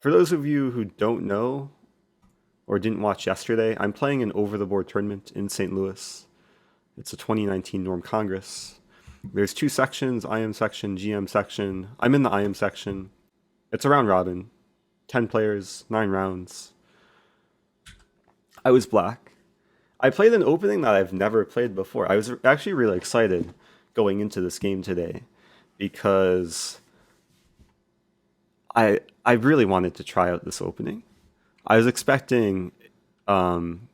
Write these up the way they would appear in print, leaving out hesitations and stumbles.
For those of you who don't know or didn't watch yesterday, I'm playing an over-the-board tournament in St. Louis. It's a 2019 Norm Congress. There's two sections, IM section, GM section. I'm in the IM section. It's a round robin, 10 players, 9 rounds. I was black. I played an opening that I've never played before. I was actually really excited going into this game today because I really wanted to try out this opening. I was expecting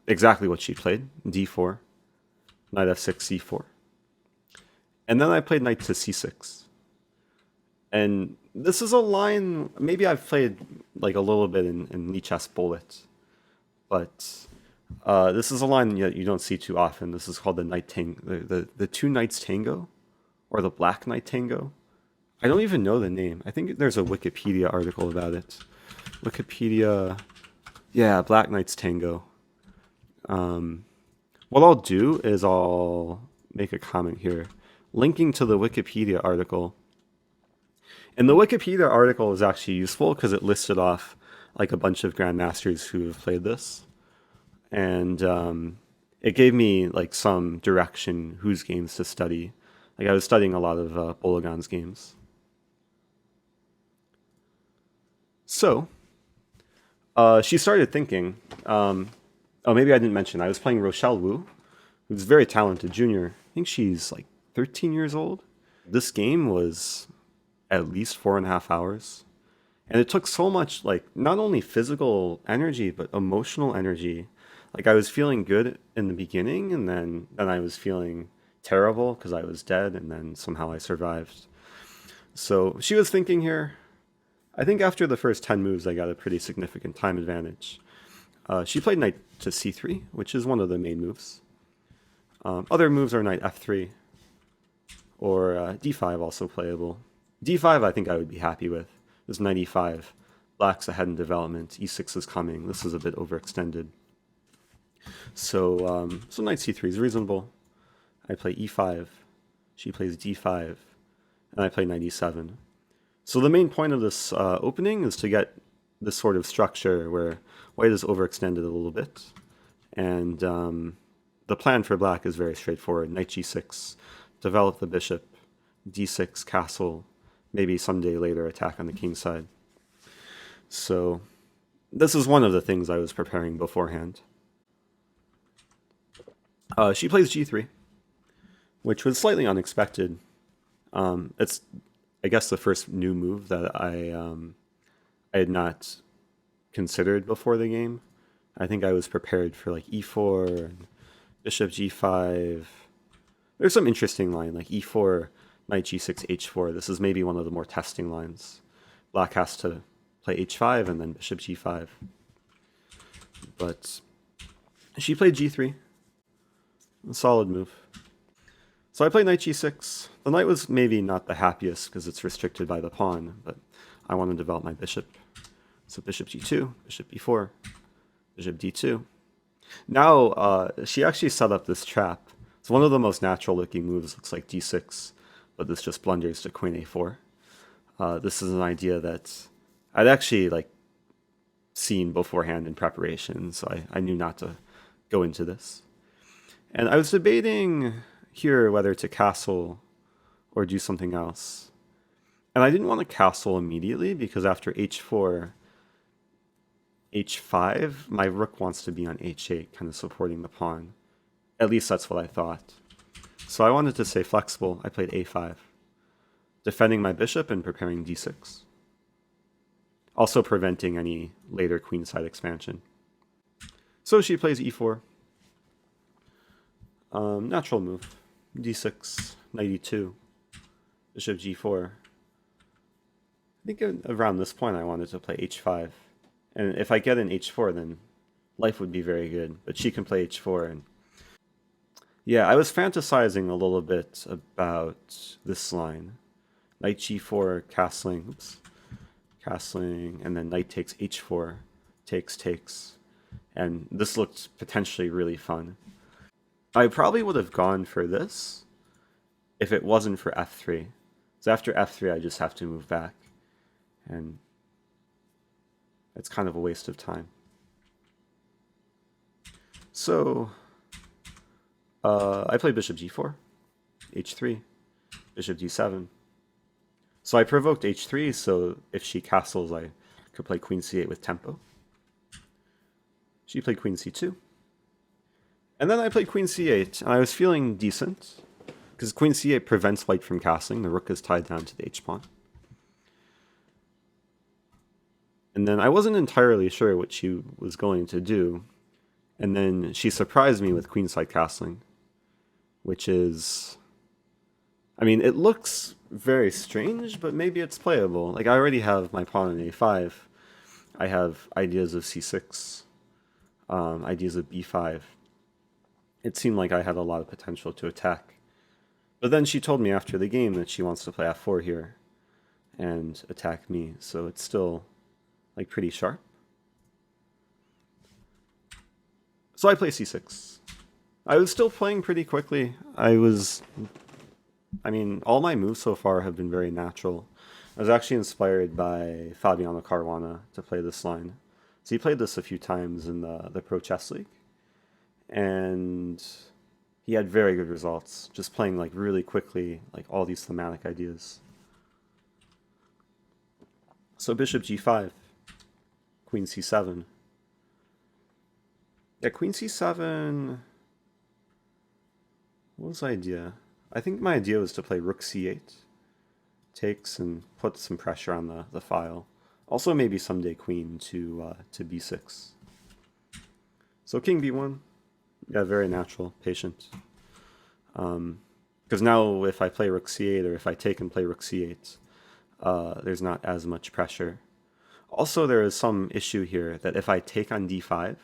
exactly what she played, d4, knight f6, c4. And then I played knight to c6. And this is a line, maybe I've played like a little bit in Lichess Bullet, but this is a line that you don't see too often. This is called the knight tango, the two knights tango, or the black knight tango. I don't even know the name. I think there's a Wikipedia article about it. Wikipedia, yeah, Black Knights Tango. What I'll do is I'll make a comment here, linking to the Wikipedia article. And the Wikipedia article is actually useful because it listed off like a bunch of grandmasters who have played this, and it gave me like some direction whose games to study. Like I was studying a lot of Bologan's games. So she started thinking, oh, maybe I didn't mention, I was playing Rochelle Wu, who's a very talented junior. I think she's like 13 years old. This game was at least 4.5 hours. And it took so much, like, not only physical energy, but emotional energy. Like, I was feeling good in the beginning, and then I was feeling terrible because I was dead, and then somehow I survived. So she was thinking here. I think after the first 10 moves, I got a pretty significant time advantage. She played knight to c3, which is one of the main moves. Other moves are knight f3, or d5 also playable. d5 I think I would be happy with. This knight e5. Black's ahead in development. e6 is coming. This is a bit overextended. So, so knight c3 is reasonable. I play e5. She plays d5. And I play knight e7. So the main point of this opening is to get this sort of structure where white is overextended a little bit. And the plan for black is very straightforward. Knight g6, develop the bishop, d6, castle, maybe someday later attack on the king side. So this is one of the things I was preparing beforehand. She plays g3, which was slightly unexpected. It's, I guess, the first new move that I had not considered before the game. I think I was prepared for like e4 and bishop g5. There's some interesting line like e4, knight g6, h4. This is maybe one of the more testing lines. Black has to play h5 and then bishop g5. But she played g3. A solid move. So I played knight g6. The knight was maybe not the happiest because it's restricted by the pawn, but I want to develop my bishop. So bishop g2, bishop e4, bishop d2. Now she actually set up this trap. It's one of the most natural looking moves, looks like d6, but this just blunders to queen a4. This is an idea that I'd actually like seen beforehand in preparation, so I knew not to go into this. And I was debating here whether to castle or do something else. And I didn't want to castle immediately because after h4, h5, my rook wants to be on h8, kind of supporting the pawn. At least that's what I thought. So I wanted to stay flexible. I played a5, defending my bishop and preparing d6. Also preventing any later queenside expansion. So she plays e4. Natural move. d6, knight e2, bishop g4. I think around this point I wanted to play h5. And if I get an h4, then life would be very good. But she can play h4. And yeah, I was fantasizing a little bit about this line. Knight g4, castling. Oops. Castling, and then knight takes h4. Takes. And this looked potentially really fun. I probably would have gone for this if it wasn't for f3. So after f3, I just have to move back. And It's kind of a waste of time. So I played bishop g4, h3, bishop d7. So I provoked h3, so if she castles, I could play queen c8 with tempo. She played queen c2. And then I played queen c8, and I was feeling decent, because queen c8 prevents white from castling. The rook is tied down to the h-pawn. And then I wasn't entirely sure what she was going to do, and then she surprised me with queenside castling, which is... I mean, it looks very strange, but maybe it's playable. Like, I already have my pawn on a5. I have ideas of c6, ideas of b5. It seemed like I had a lot of potential to attack. But then she told me after the game that she wants to play f4 here and attack me, so it's still, like, pretty sharp. So I play c6. I was still playing pretty quickly. I mean, all my moves so far have been very natural. I was actually inspired by Fabiano Caruana to play this line. So he played this a few times in the Pro Chess League. And he had very good results, just playing like really quickly, like all these thematic ideas. So bishop g5, queen c7. Yeah, queen c7... What was the idea? I think my idea was to play rook c8. Takes and put some pressure on the file. Also maybe someday queen to b6. So king b1. Yeah, very natural, patient. Because now if I play rook c8 or if I take and play rook c8, there's not as much pressure. Also, there is some issue here that if I take on d5,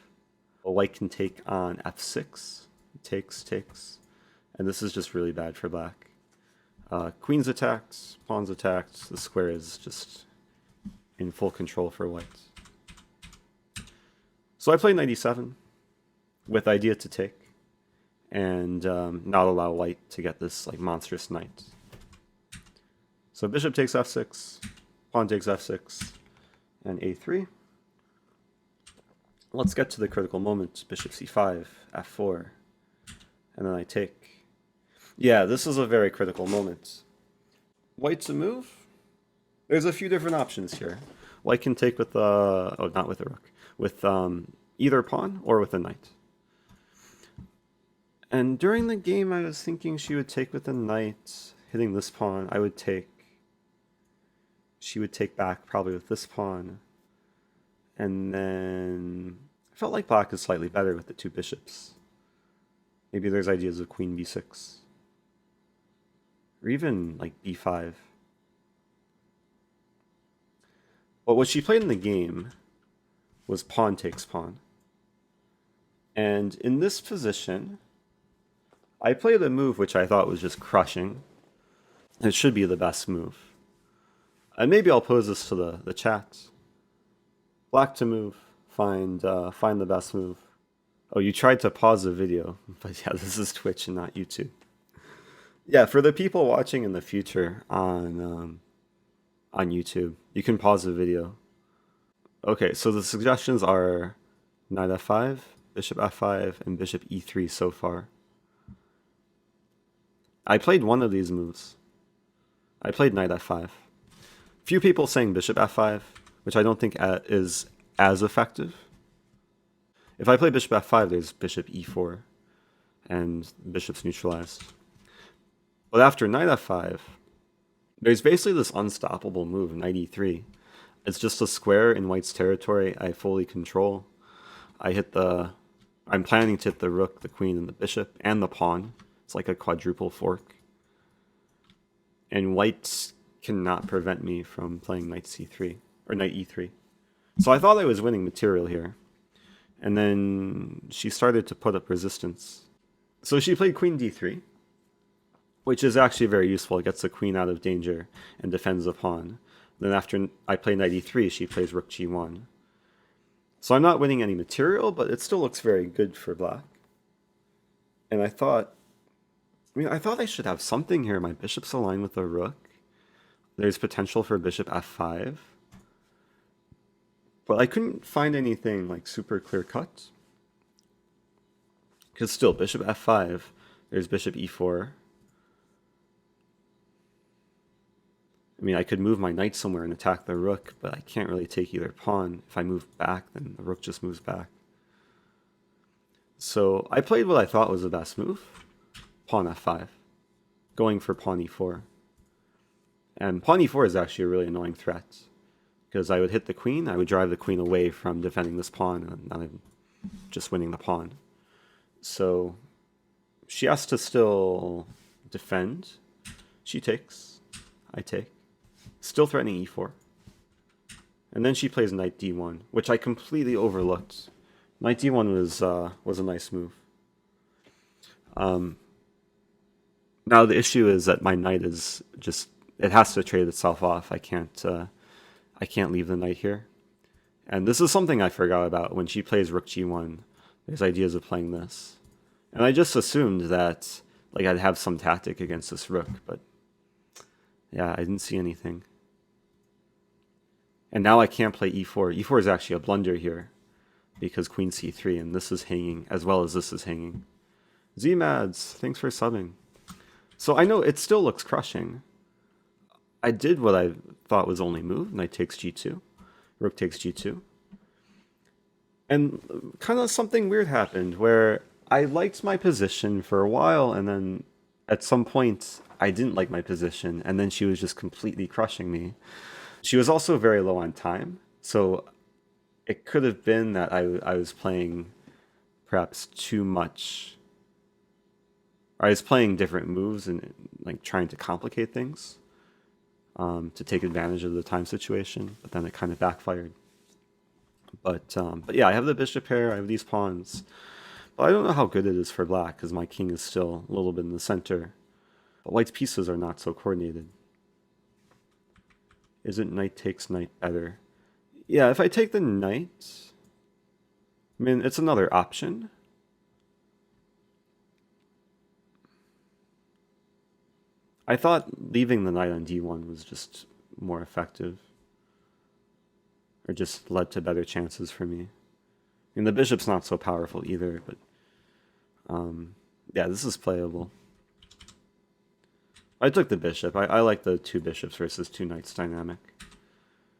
white can take on f6. Takes. And this is just really bad for black. Queen's attacked, pawn's attacked, the square is just in full control for white. So I play knight e7 with idea to take and not allow white to get this like monstrous knight. So bishop takes f6, pawn takes f6, and a3. Let's get to the critical moment. Bishop c5, f4, and then I take. Yeah, this is a very critical moment. White's a move? There's a few different options here. White can take with not with a rook, with either pawn or with a knight. And during the game, I was thinking she would take with a knight, hitting this pawn. I would take. She would take back probably with this pawn. And then I felt like black is slightly better with the two bishops. Maybe there's ideas of queen b6. Or even like b5. But what she played in the game was pawn takes pawn. And in this position, I played a move which I thought was just crushing. It should be the best move. And maybe I'll pose this to the chat. Black to move, find the best move. Oh, you tried to pause the video, but yeah, this is Twitch and not YouTube. Yeah, for the people watching in the future on YouTube, you can pause the video. Okay, so the suggestions are knight f5, bishop f5, and bishop e3 so far. I played one of these moves. I played knight f5. Few people saying bishop f5, which I don't think is as effective. If I play bishop f5, there's bishop e4, and bishop's neutralized. But after knight f5, there's basically this unstoppable move, knight e3. It's just a square in white's territory I fully control. I'm planning to hit the rook, the queen, and the bishop, and the pawn. It's like a quadruple fork. And white cannot prevent me from playing knight c3, or knight e3. So I thought I was winning material here. And then she started to put up resistance. So she played queen d3, which is actually very useful. It gets the queen out of danger and defends the pawn. Then after I play knight e3, she plays rook g1. So I'm not winning any material, but it still looks very good for black. And I thought I should have something here. My bishop's aligned with the rook. There's potential for bishop f5. But I couldn't find anything like super clear cut. Because still, bishop f5, there's bishop e4. I mean, I could move my knight somewhere and attack the rook, but I can't really take either pawn. If I move back, then the rook just moves back. So I played what I thought was the best move, pawn f5, going for pawn e4. And pawn e4 is actually a really annoying threat, because I would hit the queen, I would drive the queen away from defending this pawn, and now I'm just winning the pawn. So she has to still defend. She takes, I take, still threatening e4. And then she plays knight d1, which I completely overlooked. Knight d1 was a nice move. Now the issue is that my knight is just, it has to trade itself off. I can't leave the knight here. And this is something I forgot about. When she plays rook g1, there's ideas of playing this. And I just assumed that like I'd have some tactic against this rook, but yeah, I didn't see anything. And now I can't play e4. e4 is actually a blunder here, because queen c3, and this is hanging, as well as this is hanging. Zmads, thanks for subbing. So I know it still looks crushing. I did what I thought was only move, knight takes g2, rook takes g2. And kind of something weird happened, where I liked my position for a while, and then at some point I didn't like my position, and then she was just completely crushing me. She was also very low on time, so it could have been that I was playing perhaps too much. I was playing different moves and like trying to complicate things to take advantage of the time situation, but then it kind of backfired. But yeah, I have the bishop here, I have these pawns. But I don't know how good it is for black, because my king is still a little bit in the center. But white's pieces are not so coordinated. Isn't knight takes knight better? Yeah, if I take the knight, I mean, it's another option. I thought leaving the knight on d1 was just more effective, or just led to better chances for me. I mean, the bishop's not so powerful either, but yeah, this is playable. I took the bishop. I like the two bishops versus two knights dynamic.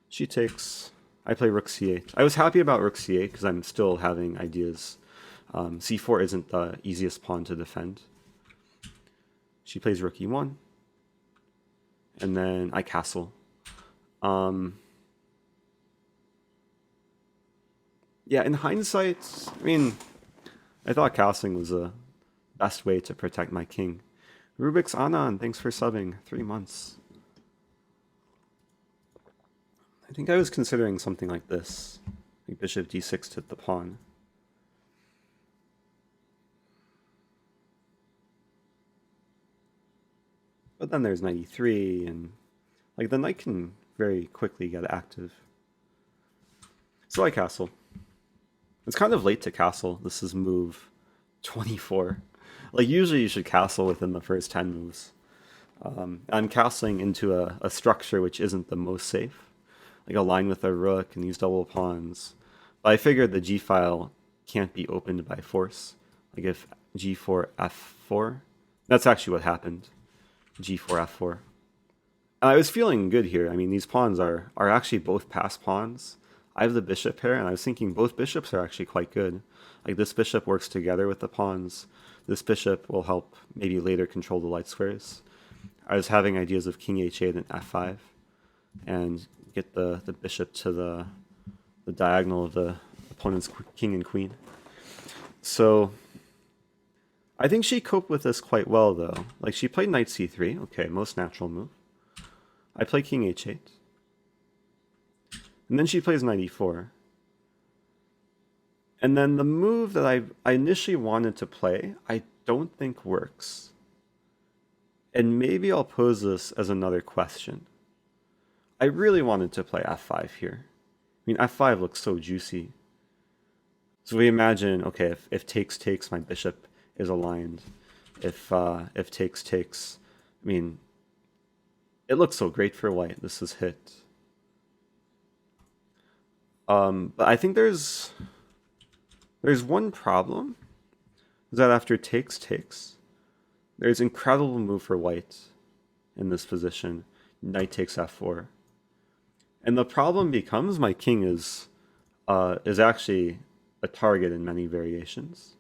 She takes. I play rook c8. I was happy about rook c8 because I'm still having ideas. c4 isn't the easiest pawn to defend. She plays rook e1. And then I castle. Yeah, in hindsight, I mean, I thought castling was the best way to protect my king. Rubik's Anan, thanks for subbing. 3 months. I think I was considering something like this. Like bishop d6 to the pawn. But then there's knight e3, and like the knight can very quickly get active. So I castle. It's kind of late to castle. This is move 24. Like usually you should castle within the first 10 moves. I'm castling into a structure which isn't the most safe. Like a line with a rook and these double pawns. But I figured the g file can't be opened by force. Like if g4 f4, that's actually what happened. g4 f4. And I was feeling good here. I mean, these pawns are actually both pass pawns. I have the bishop here, and I was thinking both bishops are actually quite good. Like this bishop works together with the pawns. This bishop will help maybe later control the light squares. I was having ideas of king h8 and f5, and get the bishop to the diagonal of the opponent's king and queen. So I think she coped with this quite well, though. Like she played knight c3, okay, most natural move. I play king h8. And then she plays knight e4. And then the move that I initially wanted to play, I don't think works. And maybe I'll pose this as another question. I really wanted to play f5 here. I mean, f5 looks so juicy. So we imagine, okay, if takes, my bishop is aligned. If takes, I mean, it looks so great for white. This is hit. But I think there's one problem, is that after takes, there's incredible move for white in this position. Knight takes f4. And the problem becomes my king is actually a target in many variations.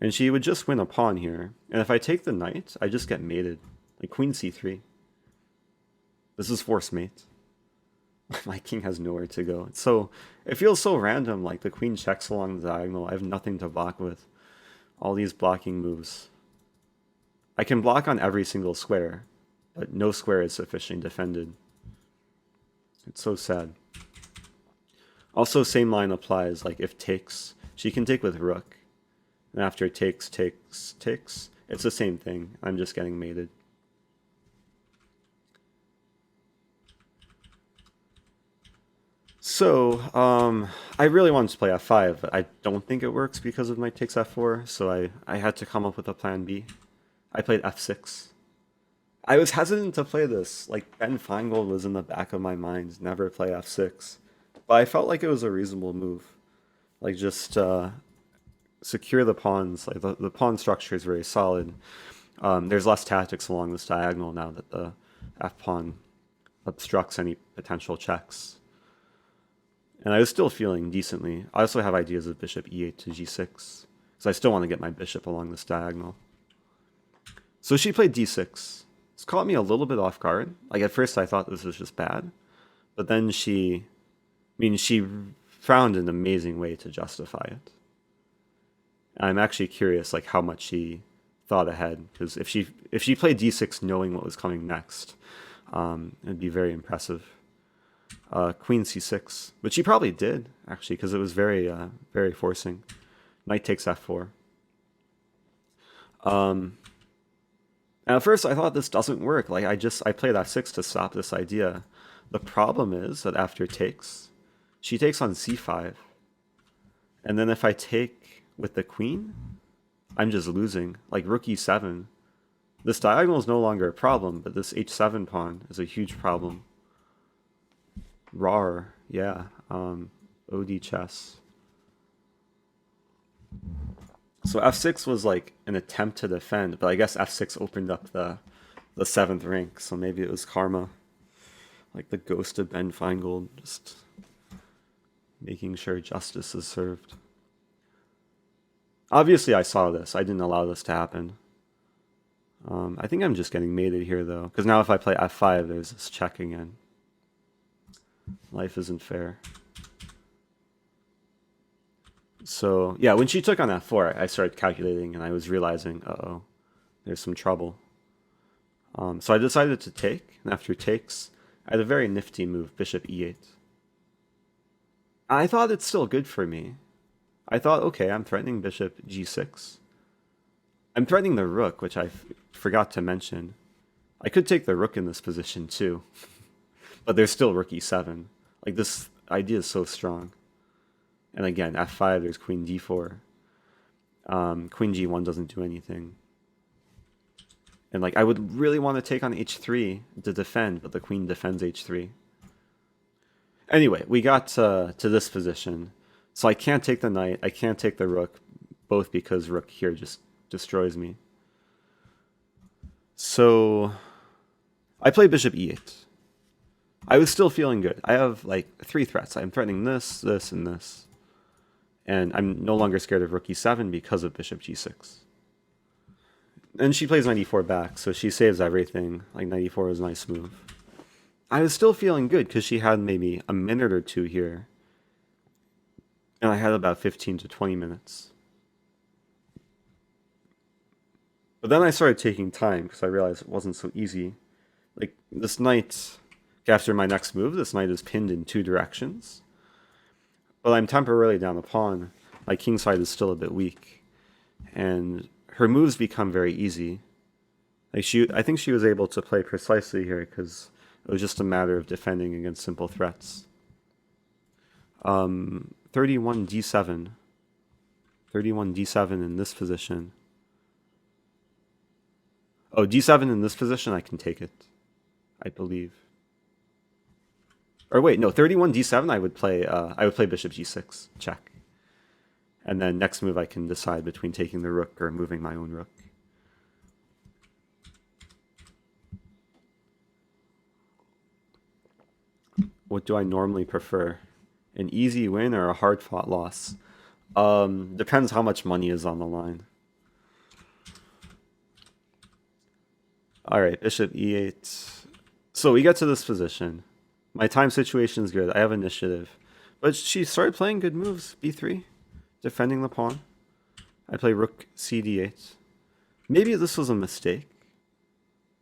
And she would just win a pawn here. And if I take the knight, I just get mated. Like queen c3. This is forced mate. My king has nowhere to go. So it feels so random, like the queen checks along the diagonal. I have nothing to block with. All these blocking moves. I can block on every single square, but no square is sufficiently defended. It's so sad. Also, same line applies, like if takes, she can take with rook. And after takes, it's the same thing. I'm just getting mated. So, I really wanted to play f5, but I don't think it works because of knight takes f4, so I had to come up with a plan B. I played f6. I was hesitant to play this. Like, Ben Feingold was in the back of my mind, never play f6. But I felt like it was a reasonable move. Like, just secure the pawns. Like, the pawn structure is very solid. There's less tactics along this diagonal now that the f-pawn obstructs any potential checks. And I was still feeling decently. I also have ideas of bishop e8 to g6, because I still want to get my bishop along this diagonal. So she played d6. It's caught me a little bit off guard. Like at first I thought this was just bad, but then she found an amazing way to justify it. I'm actually curious, like how much she thought ahead, because if she played d6 knowing what was coming next, it'd be very impressive. Queen c6, but she probably did actually, because it was very very forcing. Knight takes f4. And at first I thought this doesn't work. Like I played f6 to stop this idea. The problem is that after takes, she takes on c5, and then if I take with the queen, I'm just losing. Like rook e7. This diagonal is no longer a problem, but this h7 pawn is a huge problem. Rar, yeah. OD chess. So f6 was like an attempt to defend, but I guess f6 opened up the 7th rank, so maybe it was karma. Like the ghost of Ben Feingold, just making sure justice is served. Obviously I saw this. I didn't allow this to happen. I think I'm just getting mated here though, because now if I play f5, there's this check again. Life isn't fair. So yeah, when she took on f4, I started calculating and I was realizing, uh-oh, there's some trouble. So I decided to take, and after takes, I had a very nifty move, bishop e8. I thought it's still good for me. I thought, okay, I'm threatening bishop g6. I'm threatening the rook, which I forgot to mention. I could take the rook in this position too. But there's still rook e7. Like this idea is so strong. And again, f5, there's queen d4. Queen g1 doesn't do anything. And like I would really want to take on h3 to defend, but the queen defends h3. Anyway, we got to this position. So I can't take the knight, I can't take the rook, both because rook here just destroys me. So I play bishop e8. I was still feeling good. I have like 3 threats. I'm threatening this, this, and this. And I'm no longer scared of rook e7 because of bishop g6. And she plays knight e4 back, so she saves everything. Like knight e4 was a nice move. I was still feeling good because she had maybe a minute or two here. And I had about 15 to 20 minutes. But then I started taking time because I realized it wasn't so easy. Like this knight, after my next move, this knight is pinned in 2 directions. But I'm temporarily down a pawn. My king side is still a bit weak. And her moves become very easy. Like I think she was able to play precisely here because it was just a matter of defending against simple threats. 31 d7. 31 d7 in this position. Oh, d7 in this position, I can take it. I believe. Or wait, no, 31 d7. I would play bishop g6 check, and then next move I can decide between taking the rook or moving my own rook. What do I normally prefer? An easy win or a hard fought loss? Depends how much money is on the line. All right, bishop e8. So we get to this position. My time situation is good. I have initiative. But she started playing good moves. b3, defending the pawn. I play rook cd8. Maybe this was a mistake.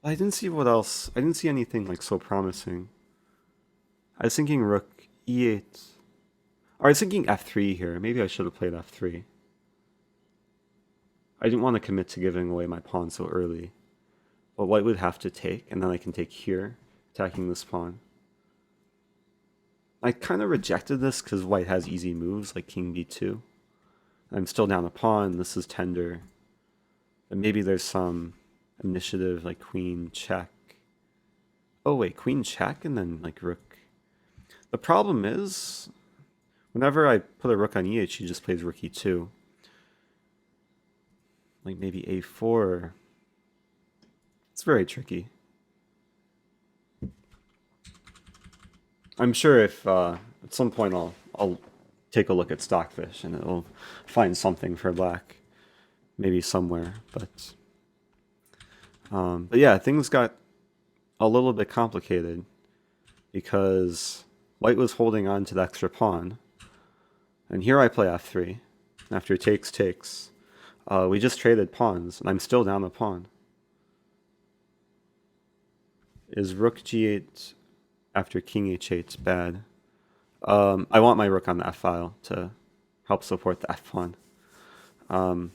I didn't see what else. I didn't see anything like so promising. I was thinking rook e8. Or I was thinking f3 here. Maybe I should have played f3. I didn't want to commit to giving away my pawn so early. But white would have to take, and then I can take here, attacking this pawn. I kind of rejected this because white has easy moves like king b2. I'm still down a pawn. This is tender. And maybe there's some initiative like queen check. Oh wait, queen check and then like rook. The problem is, whenever I put a rook on e8, she just plays rook e2. Like maybe a4. It's very tricky. I'm sure if at some point I'll take a look at Stockfish and it'll find something for black, maybe somewhere. But yeah, things got a little bit complicated because white was holding on to the extra pawn, and here I play f3 after takes. We just traded pawns, and I'm still down a pawn. Is rook g8 after king h8 bad? I want my rook on the f file to help support the f pawn. And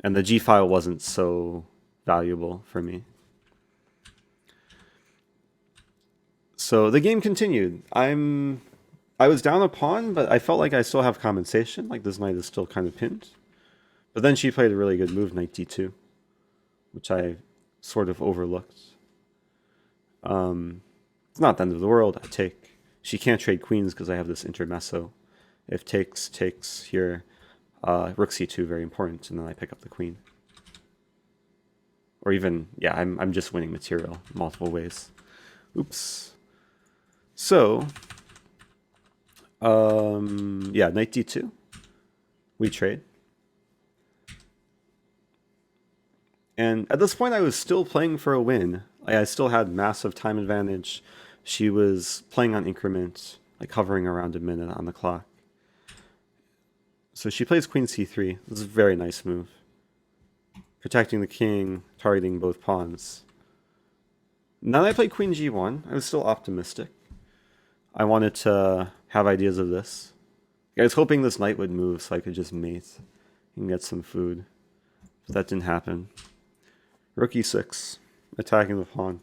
the g file wasn't so valuable for me. So the game continued. I was down a pawn, but I felt like I still have compensation. Like this knight is still kind of pinned. But then she played a really good move, knight d2, which I sort of overlooked. It's not the end of the world. I take. She can't trade queens because I have this intermezzo. If takes here, rook c2 very important, and then I pick up the queen. Or even, yeah, I'm just winning material multiple ways. Oops. So, yeah, knight d2. We trade. And at this point, I was still playing for a win. I still had massive time advantage. She was playing on increment, like hovering around a minute on the clock. So she plays queen c3. This is a very nice move. Protecting the king, targeting both pawns. Now that I played queen g1, I was still optimistic. I wanted to have ideas of this. I was hoping this knight would move so I could just mate and get some food. But that didn't happen. Rook e6, attacking the pawn.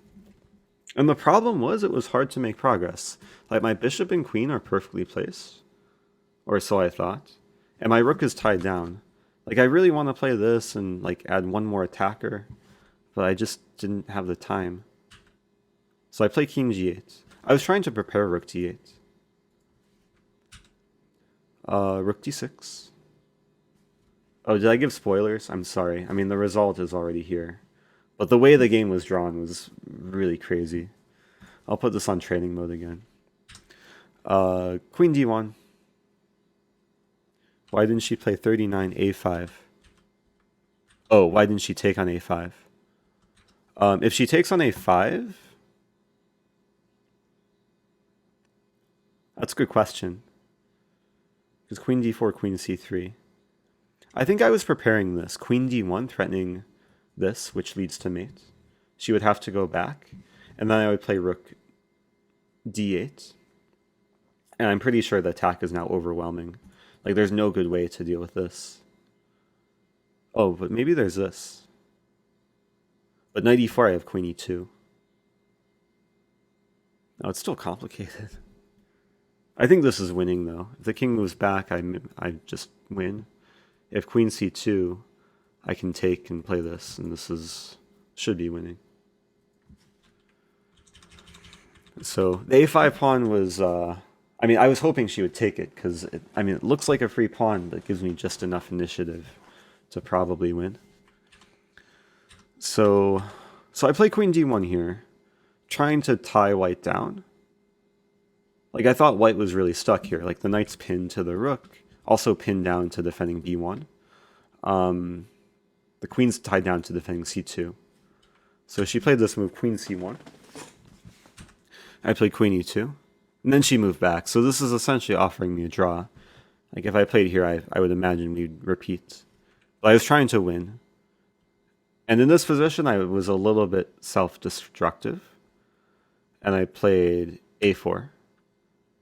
And the problem was it was hard to make progress. Like my bishop and queen are perfectly placed. Or so I thought. And my rook is tied down. Like I really want to play this and like add one more attacker. But I just didn't have the time. So I play king g8. I was trying to prepare rook d8. Rook d6. Oh, did I give spoilers? I'm sorry. I mean, the result is already here. But the way the game was drawn was really crazy. I'll put this on training mode again. Queen d1. Why didn't she play 39 a5? Oh, why didn't she take on a5? If she takes on a5... That's a good question. Because queen d4, queen c3. I think I was preparing this. Queen d1 threatening this, which leads to mate. She would have to go back. And then I would play rook d8. And I'm pretty sure the attack is now overwhelming. Like, there's no good way to deal with this. Oh, but maybe there's this. But knight e4, I have queen e2. No, it's still complicated. I think this is winning, though. If the king moves back, I just win. If queen c2, I can take and play this, and this should be winning. So the a5 pawn was, I mean, I was hoping she would take it because, I mean, it looks like a free pawn, but gives me just enough initiative to probably win. So, so I play queen d1 here, trying to tie white down. Like, I thought white was really stuck here. Like, the knight's pinned to the rook, also pinned down to defending b1. The queen's tied down to defending c2. So she played this move, queen c1. I played queen e2. And then she moved back. So this is essentially offering me a draw. Like, if I played here, I would imagine we'd repeat. But I was trying to win. And in this position, I was a little bit self-destructive. And I played a4.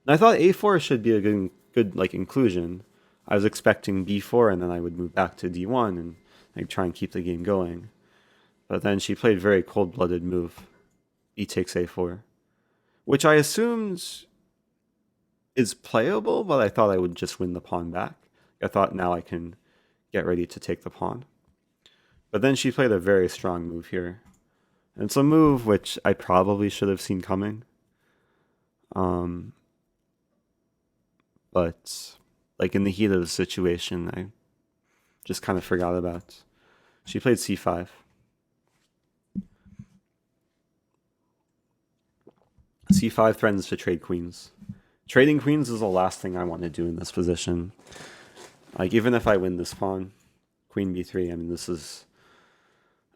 And I thought a4 should be a good like inclusion. I was expecting b4, and then I would move back to d1 and like try and keep the game going. But then she played a very cold-blooded move, e takes a4, which I assumed is playable, but I thought I would just win the pawn back. I thought now I can get ready to take the pawn. But then she played a very strong move here. And it's a move which I probably should have seen coming. But like in the heat of the situation, I just kind of forgot about. She played c5. c5 threatens to trade queens. Trading queens is the last thing I want to do in this position. Like, even if I win this pawn, queen b3, I mean, this is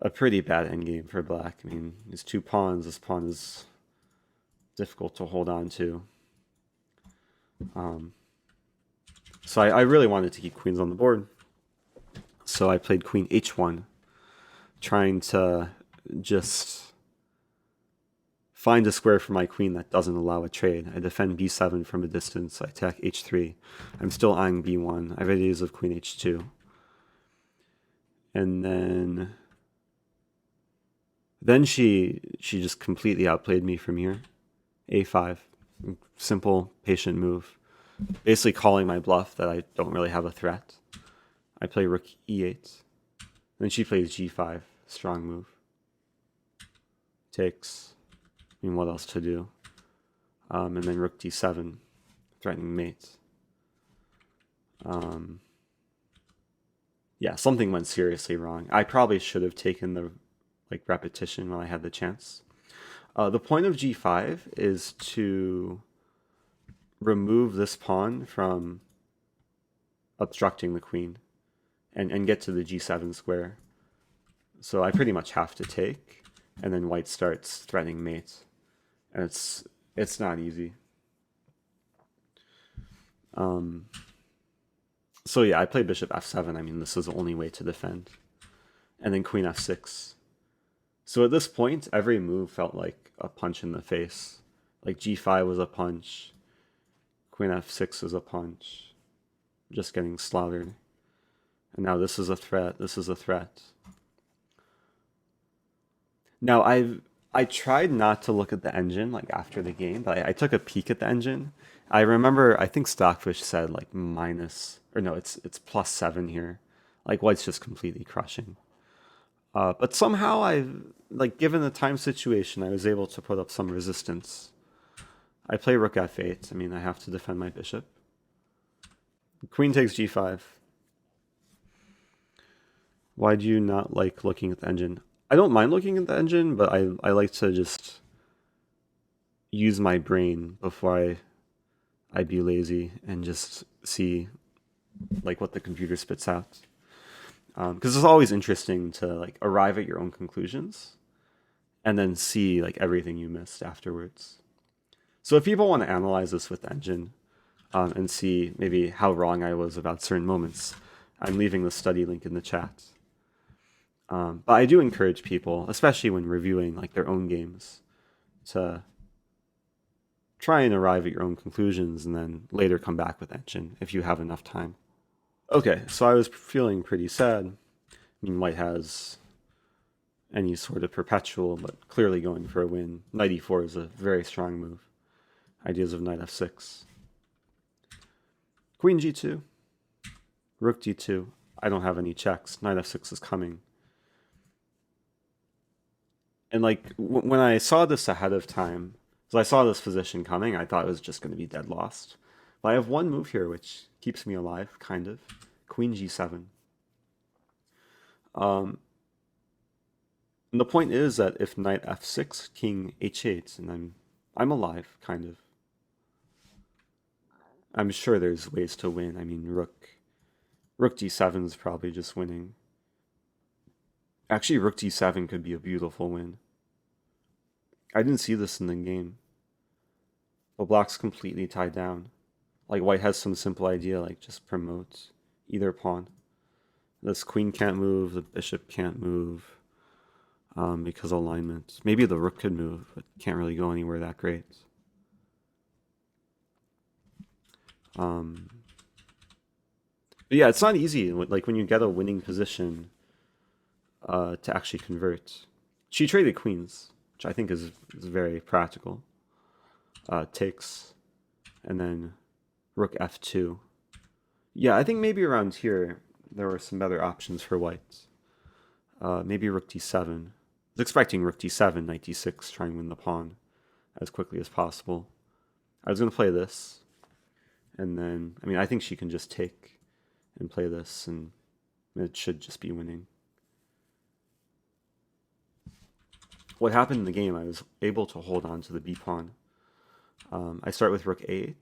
a pretty bad endgame for black. I mean, these two pawns, this pawn is difficult to hold on to. So I really wanted to keep queens on the board. So I played queen h1, trying to just find a square for my queen that doesn't allow a trade. I defend b7 from a distance. I attack h3. I'm still eyeing b1. I have ideas of queen h2. And then she just completely outplayed me from here. a5. Simple, patient move. Basically calling my bluff that I don't really have a threat. I play rook e8. Then she plays g5. Strong move. Takes. I mean, what else to do? And then rook d7. Threatening mate. Yeah, something went seriously wrong. I probably should have taken the repetition when I had the chance. The point of g5 is to remove this pawn from obstructing the queen and get to the g7 square. So I pretty much have to take, and then white starts threatening mate. And it's not easy. So yeah, I play bishop f7. I mean, this is the only way to defend. And then queen f6. So at this point, every move felt like a punch in the face. Like g5 was a punch. Queen f6 is a punch. Just getting slaughtered. And now this is a threat. This is a threat. Now I tried not to look at the engine like after the game, but I took a peek at the engine. I remember, I think Stockfish said like minus, or no, it's +7 here. Like white's just completely crushing. But somehow given the time situation, I was able to put up some resistance. I play rook f8. I mean, I have to defend my bishop. Queen takes g5. Why do you not like looking at the engine? I don't mind looking at the engine, but I like to just use my brain before I be lazy and just see like what the computer spits out. Because it's always interesting to like arrive at your own conclusions and then see like everything you missed afterwards. So if people want to analyze this with the engine and see maybe how wrong I was about certain moments, I'm leaving the study link in the chat. But I do encourage people, especially when reviewing like their own games, to try and arrive at your own conclusions and then later come back with engine if you have enough time. Okay, so I was feeling pretty sad. I mean, white has any sort of perpetual, but clearly going for a win. Knight e4 is a very strong move. Ideas of knight f6. Queen g2. Rook d2. I don't have any checks. Knight f6 is coming. And like when I saw this ahead of time, So I saw this position coming. I thought it was just going to be dead lost. But I have one move here which keeps me alive, kind of. Queen g7. Um, and the point is that if knight f6, king h8, and I'm alive, kind of. I'm sure there's ways to win. I mean, rook d7 is probably just winning. Actually, rook d7 could be a beautiful win. I didn't see this in the game. But black's completely tied down. Like white has some simple idea, like just promote either pawn. This queen can't move, the bishop can't move because of alignment. Maybe the rook could move, but can't really go anywhere that great. But yeah, it's not easy. Like when you get a winning position to actually convert. She traded queens, which I think is very practical. Takes, and then rook f2. Yeah, I think maybe around here there were some better options for white. Maybe rook d7. I was expecting rook d7, knight d6, try and win the pawn as quickly as possible. I was going to play this, and then, I mean, I think she can just take and play this, and it should just be winning. What happened in the game, I was able to hold on to the b pawn. I start with rook a8,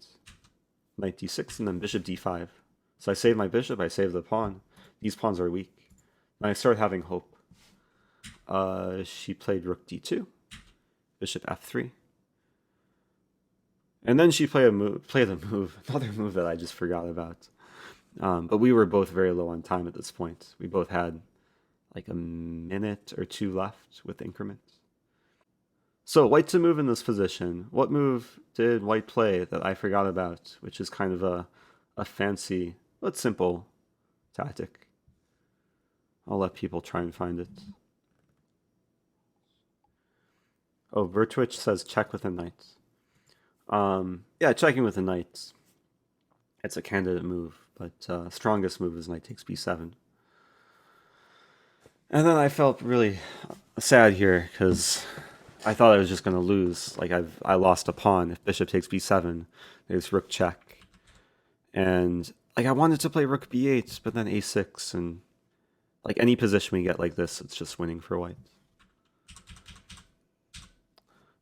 knight d6, and then bishop d5. So I save my bishop, I save the pawn. These pawns are weak. And I start having hope. She played rook d2, bishop f3. And then she played another move that I just forgot about. But we were both very low on time at this point. We both had like a minute or two left with increments. So white to move in this position. What move did white play that I forgot about, which is kind of a fancy but simple tactic? I'll let people try and find it. Oh, Vertwitch says check with a knight. Yeah, checking with a knight. It's a candidate move, but strongest move is knight takes b7. And then I felt really sad here because I thought I was just going to lose. Like I lost a pawn. If bishop takes b7, there's rook check. And like I wanted to play rook b8, but then a6, and like any position we get like this, it's just winning for white.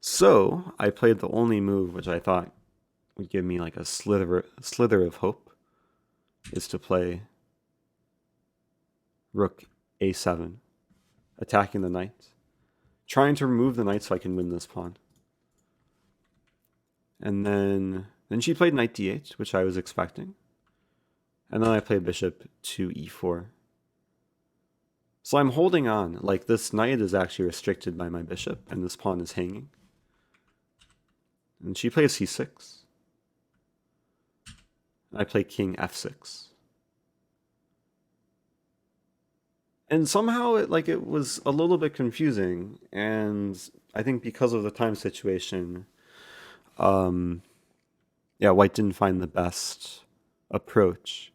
So I played the only move which I thought would give me like a slither of hope, is to play rook a7, attacking the knight, trying to remove the knight so I can win this pawn. And then she played knight d8, which I was expecting. And then I played bishop to e4. So I'm holding on. Like this knight is actually restricted by my bishop, and this pawn is hanging. And she plays c6. I play king f6. And somehow it was a little bit confusing, and I think because of the time situation, yeah, white didn't find the best approach.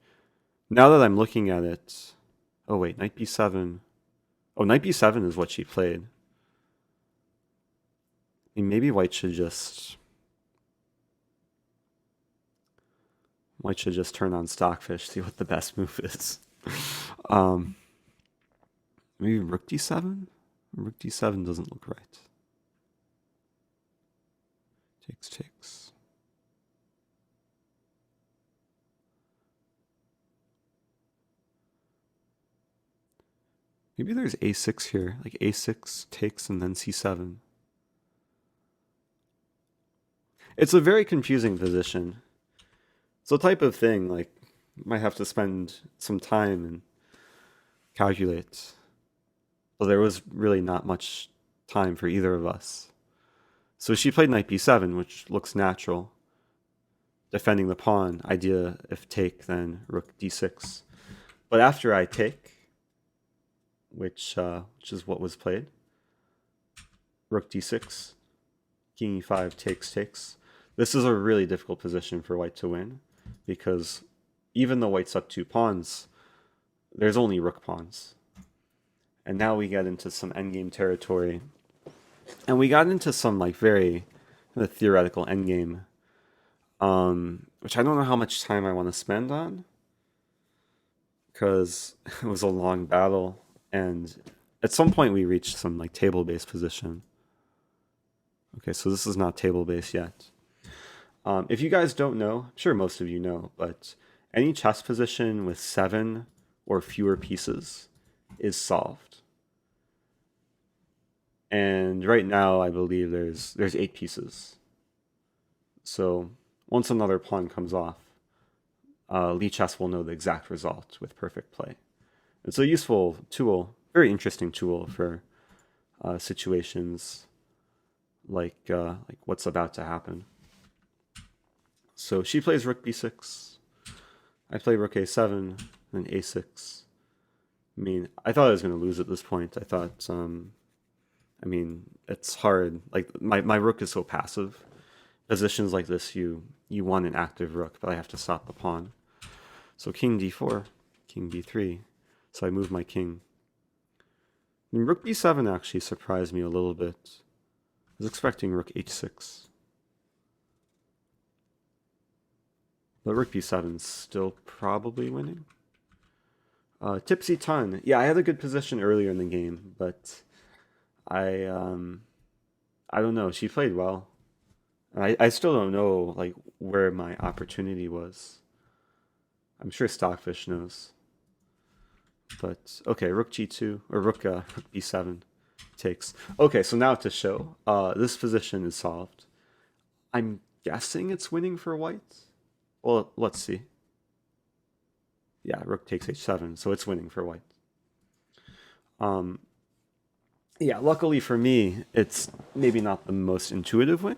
Now that I'm looking at it, oh wait, knight b7. Oh, knight b7 is what she played. I mean, maybe white should just turn on Stockfish, see what the best move is. Maybe rook d7? Rook d7 doesn't look right. Takes. Maybe there's a6 here, like a6 takes and then c7. It's a very confusing position. It's a type of thing, like, you might have to spend some time and calculate. Well, there was really not much time for either of us. So she played knight b7, which looks natural. Defending the pawn, idea if take, then rook d6. But after I take, which is what was played, rook d6, king e5, takes. This is a really difficult position for white to win, because even though white's up 2 pawns, there's only rook pawns. And now we get into some endgame territory. And we got into some like very the theoretical endgame, which I don't know how much time I want to spend on because it was a long battle, and at some point we reached some like table-based position. Okay, so this is not table-based yet. If you guys don't know, I'm sure most of you know, but any chess position with 7 or fewer pieces is solved. And right now, I believe there's 8 pieces. So once another pawn comes off, Lee Chess will know the exact result with perfect play. It's a useful tool, very interesting tool for situations like what's about to happen. So she plays rook b6. I play rook a7, then a6. I mean, I thought I was going to lose at this point. I thought, I mean, it's hard. Like my rook is so passive. Positions like this, you want an active rook, but I have to stop the pawn. So king d4, king b3. So I move my king. And rook b7 actually surprised me a little bit. I was expecting rook h6. But rook b7 is still probably winning. Tipsy ton. Yeah, I had a good position earlier in the game, but I I don't know. She played well. I still don't know like where my opportunity was. I'm sure Stockfish knows. But okay, rook g2 or rook b7 takes. Okay, so now to show. This position is solved. I'm guessing it's winning for white. Well, let's see. Yeah, rook takes h7, so it's winning for white. Yeah, luckily for me, it's maybe not the most intuitive win.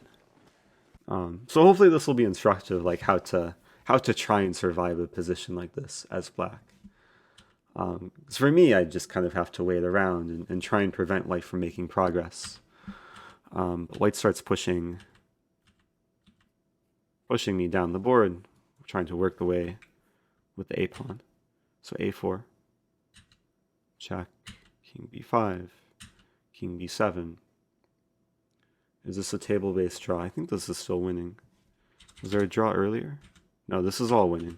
So hopefully this will be instructive, like how to try and survive a position like this as black. 'Cause for me, I just kind of have to wait around and try and prevent white from making progress. But white starts pushing me down the board, trying to work the way with the a pawn. So a4, check, king b5, king b7. Is this a table-based draw? I think this is still winning. Was there a draw earlier? No, this is all winning.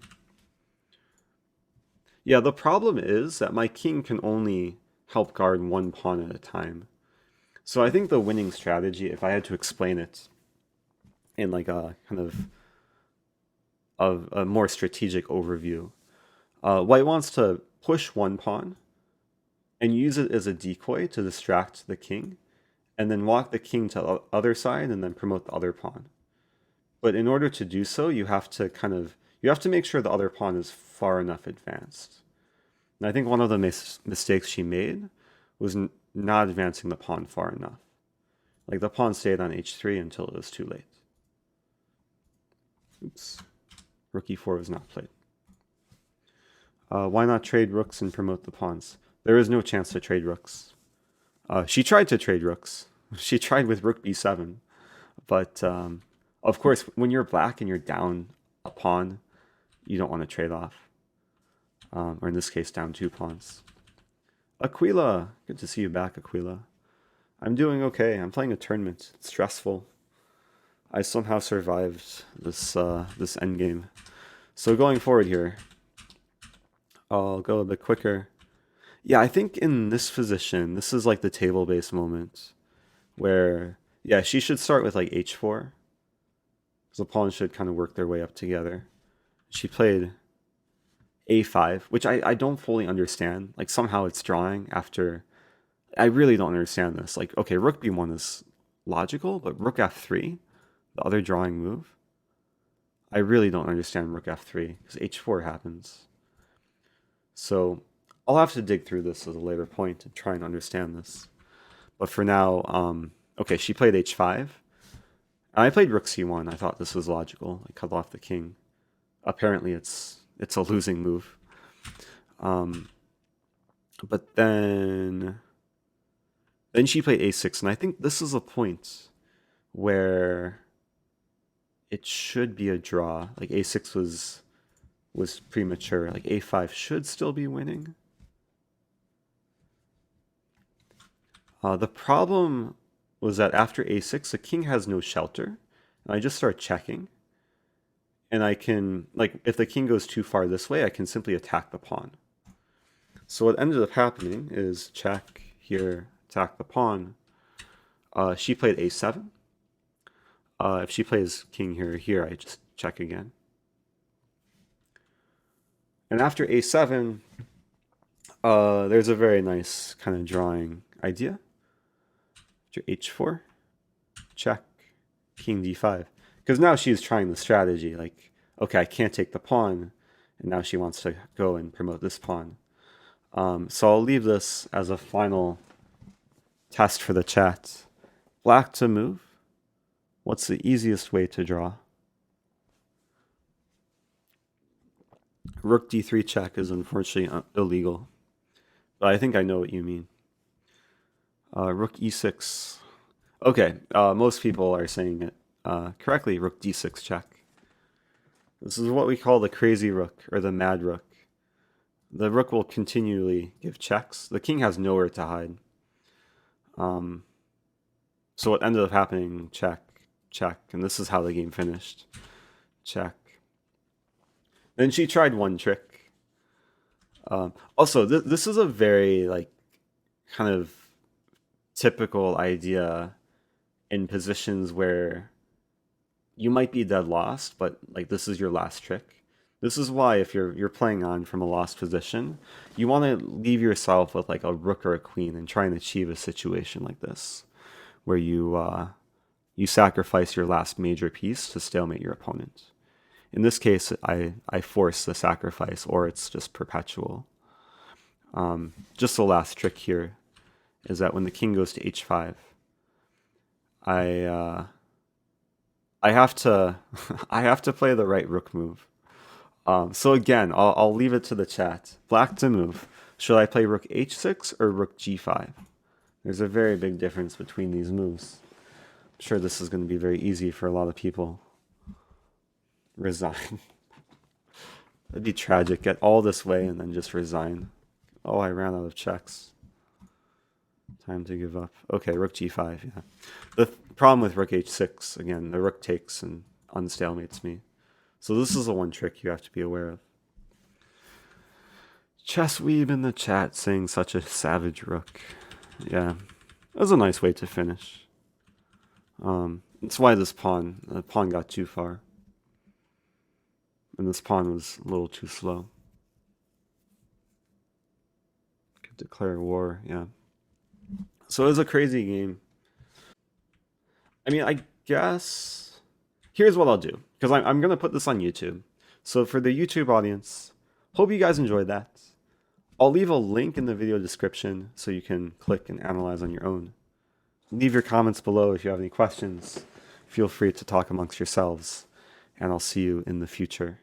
Yeah, the problem is that my king can only help guard one pawn at a time. So I think the winning strategy, if I had to explain it in like a kind of a more strategic overview, white wants to push one pawn and use it as a decoy to distract the king, and then walk the king to the other side and then promote the other pawn. But in order to do so, you have to make sure the other pawn is far enough advanced. And I think one of the mistakes she made was not advancing the pawn far enough. Like the pawn stayed on h3 until it was too late. Oops. Rook e4 was not played. Why not trade rooks and promote the pawns? There is no chance to trade rooks. She tried to trade rooks. She tried with rook b7. But of course, when you're black and you're down a pawn, you don't want to trade off. Or in this case, down 2 pawns. Aquila, good to see you back, Aquila. I'm doing okay. I'm playing a tournament. It's stressful. I somehow survived this endgame. So going forward here, I'll go a bit quicker. Yeah, I think in this position, this is like the table-based moment where, yeah, she should start with like h4. Because the pawns should kind of work their way up together. She played a5, which I don't fully understand. Like somehow it's drawing after. I really don't understand this. Like, okay, rook b1 is logical, but rook f3, the other drawing move, I really don't understand rook f3 because h4 happens. So I'll have to dig through this at a later point and try and understand this. But for now, okay, she played h5. And I played rook c1. I thought this was logical. I cut off the king. Apparently it's a losing move. But then she played a6, and I think this is a point where it should be a draw. Like a6 was premature. Like a5 should still be winning. The problem was that after a6, the king has no shelter, And I just start checking. And I can, like, if the king goes too far this way, I can simply attack the pawn. So what ended up happening is check here, attack the pawn. She played a7. If she plays king here, I just check again. And after a7, there's a very nice kind of drawing idea. After h4, check, king d5. Because now she's trying the strategy, like, okay, I can't take the pawn, and now she wants to go and promote this pawn. So I'll leave this as a final test for the chat. Black to move. What's the easiest way to draw? Rook d3 check is unfortunately illegal, but I think I know what you mean. Rook e6. Okay, most people are saying it correctly. Rook d6 check. This is what we call the crazy rook, or the mad rook. The rook will continually give checks. The king has nowhere to hide. So what ended up happening, check, check, and this is how the game finished. Check. Then she tried one trick. Also, this is a very, like, kind of typical idea in positions where you might be dead lost, but like this is your last trick. This is why if you're playing on from a lost position, you want to leave yourself with like a rook or a queen and try and achieve a situation like this, where you sacrifice your last major piece to stalemate your opponent. In this case, I force the sacrifice, or it's just perpetual. Just the last trick here is that when the king goes to h5, I have to I have to play the right rook move. So again, I'll leave it to the chat. Black to move. Should I play rook h6 or rook g5? There's a very big difference between these moves. I'm sure this is going to be very easy for a lot of people. Resign. That'd be tragic. Get all this way and then just resign. Oh, I ran out of checks. Time to give up. Okay, rook g5, yeah. The problem with rook h6, again, the rook takes and unstalemates me. So this is the one trick you have to be aware of. Chess Weeb in the chat saying such a savage rook. Yeah, that was a nice way to finish. That's why the pawn got too far. And this pawn was a little too slow. Could declare war, yeah. So it was a crazy game. I mean, I guess here's what I'll do, because I'm going to put this on YouTube. So for the YouTube audience, hope you guys enjoyed that. I'll leave a link in the video description so you can click and analyze on your own. Leave your comments below if you have any questions. Feel free to talk amongst yourselves, and I'll see you in the future.